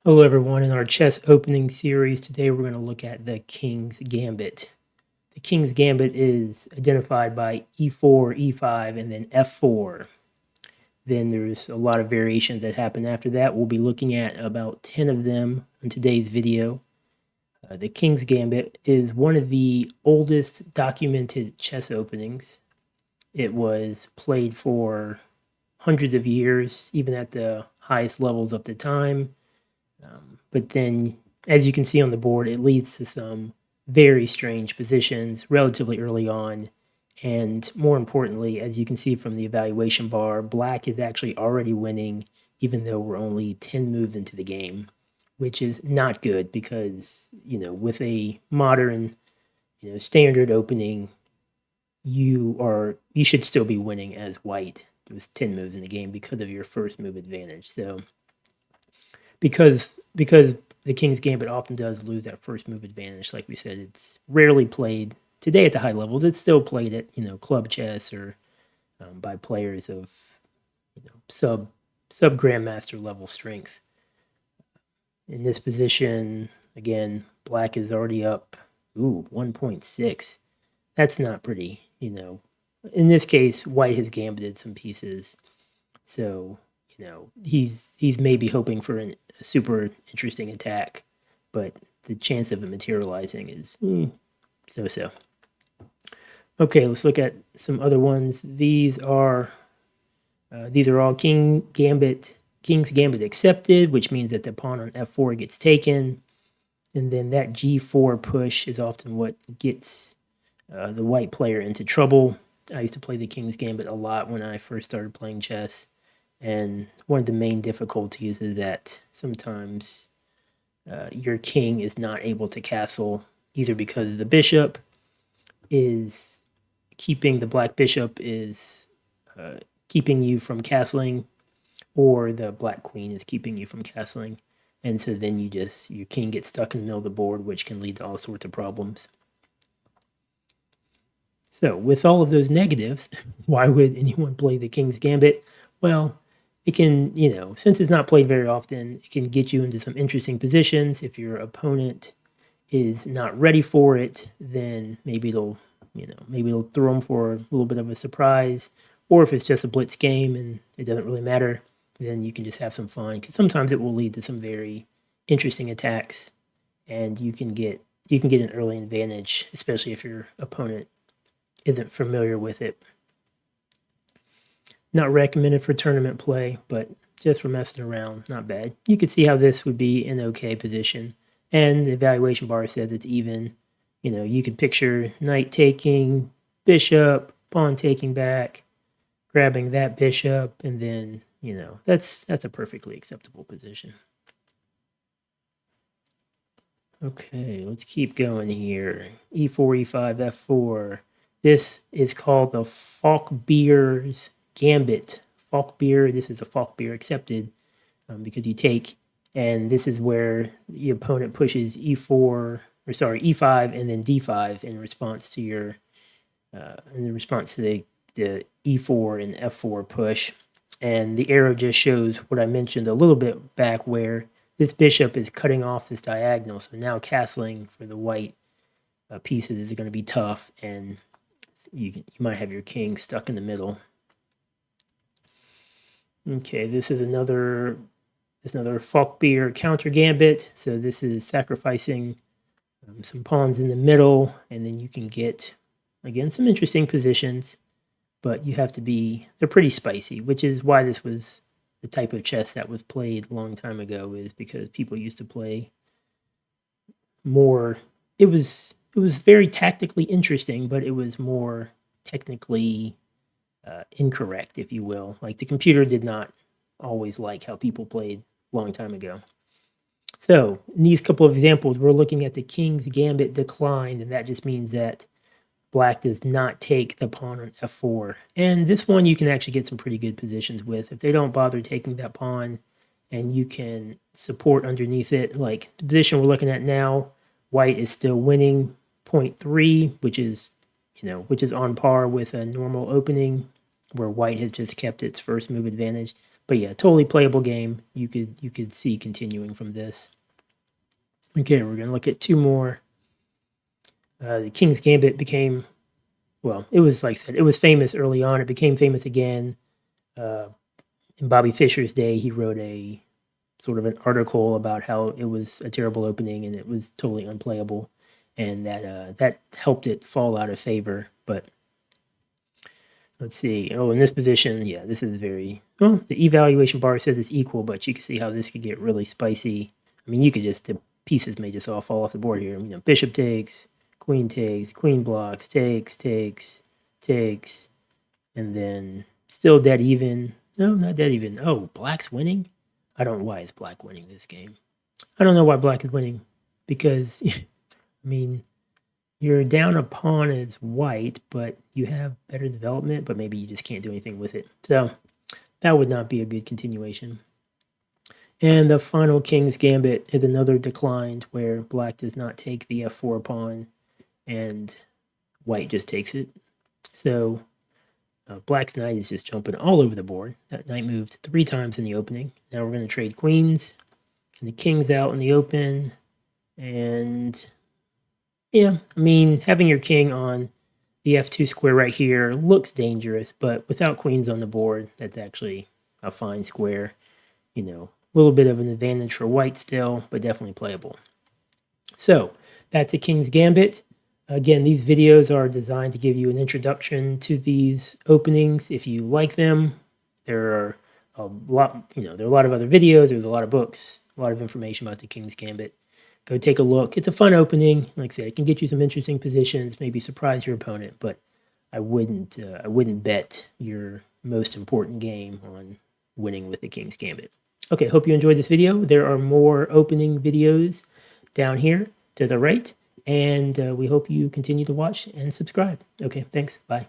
Hello, everyone. In our chess opening series, today we're going to look at the King's Gambit. The King's Gambit is identified by e4, e5, and then f4. Then there's a lot of variations that happen after that. We'll be looking at about 10 of them in today's video. The King's Gambit is one of the oldest documented chess openings. It was played for hundreds of years, even at the highest levels of the time. But then, as you can see on the board, it leads to some very strange positions relatively early on. And more importantly, as you can see from the evaluation bar, black is actually already winning, even though we're only 10 moves into the game, which is not good because, with a modern, standard opening, you should still be winning as white. It was 10 moves in the game because of your first move advantage. So because the King's Gambit often does lose that first move advantage. Like we said, it's rarely played today at the high levels. It's still played at club chess or by players of sub grandmaster level strength. In this position, again, black is already up. 1.6. That's not pretty. In this case, white has gambited some pieces, so he's maybe hoping for a super interesting attack, but the chance of it materializing is so-so. Okay, let's look at some other ones. These are all King's Gambit accepted, which means that the pawn on f4 gets taken, and then that g4 push is often what gets the white player into trouble. I used to play the King's Gambit a lot when I first started playing chess. And one of the main difficulties is that sometimes your king is not able to castle, either because the bishop is keeping the black bishop is keeping you from castling, or the black queen is keeping you from castling. And so then your king gets stuck in the middle of the board, which can lead to all sorts of problems. So with all of those negatives, why would anyone play the King's Gambit? Well, it can, since it's not played very often, it can get you into some interesting positions. If your opponent is not ready for it, then maybe it'll throw them for a little bit of a surprise. Or if it's just a blitz game and it doesn't really matter, then you can just have some fun. Because sometimes it will lead to some very interesting attacks, and you can get an early advantage, especially if your opponent isn't familiar with it. Not recommended for tournament play, but just for messing around, not bad. You could see how this would be an okay position. And the evaluation bar says it's even. You could picture knight taking, bishop, pawn taking back, grabbing that bishop, and then, that's a perfectly acceptable position. Okay, let's keep going here. E4, E5, F4. This is called the Falkbeer's Gambit. Falkbeer, this is a Falkbeer accepted because you take, and this is where the opponent pushes E5 and then D5 in response to the E4 and F4 push. And the arrow just shows what I mentioned a little bit back, where this bishop is cutting off this diagonal. So now castling for the white pieces is going to be tough, and you might have your king stuck in the middle. Okay, this is another Falkbeer counter gambit. So this is sacrificing some pawns in the middle, and then you can get, again, some interesting positions, but you have to they're pretty spicy, which is why this was the type of chess that was played a long time ago, is because people used to play more. It was very tactically interesting, but it was more technically incorrect, if you will. Like, the computer did not always like how people played a long time ago. So in these couple of examples, we're looking at the King's Gambit declined, and that just means that black does not take the pawn on f4. And this one you can actually get some pretty good positions with. If they don't bother taking that pawn and you can support underneath it, like the position we're looking at now, white is still winning 0.3, which is on par with a normal opening, where white has just kept its first move advantage. But yeah, totally playable game. You could see continuing from this. Okay, we're gonna look at two more. The King's Gambit became, well, it was like I said, it was famous early on. It became famous again. In Bobby Fischer's day, he wrote a sort of an article about how it was a terrible opening and it was totally unplayable, and that helped it fall out of favor. But let's see. Oh, in this position, yeah, this is very well. The evaluation bar says it's equal, but you can see how this could get really spicy. I mean, you could just the pieces may just all fall off the board here. You know, bishop takes, queen blocks, takes, and then still dead even. No, not dead even. Oh, black's winning. I don't know why is black winning this game. I don't know why black is winning because, I mean, you're down a pawn as white, but you have better development, but maybe you just can't do anything with it. So that would not be a good continuation. And the final King's Gambit is another declined where black does not take the f4 pawn and white just takes it. So black's knight is just jumping all over the board. That knight moved 3 times in the opening. Now we're going to trade queens. And the king's out in the open. And yeah, I mean, having your king on the f2 square right here looks dangerous, but without queens on the board, that's actually a fine square. You know, a little bit of an advantage for white still, but definitely playable. So that's a King's Gambit. Again, these videos are designed to give you an introduction to these openings. If you like them, there are a lot, there are a lot of other videos, there's a lot of books, a lot of information about the King's Gambit. Go take a look. It's a fun opening. Like I said, it can get you some interesting positions, maybe surprise your opponent, but I wouldn't bet your most important game on winning with the King's Gambit. Okay, hope you enjoyed this video. There are more opening videos down here to the right. And we hope you continue to watch and subscribe. Okay, thanks. Bye.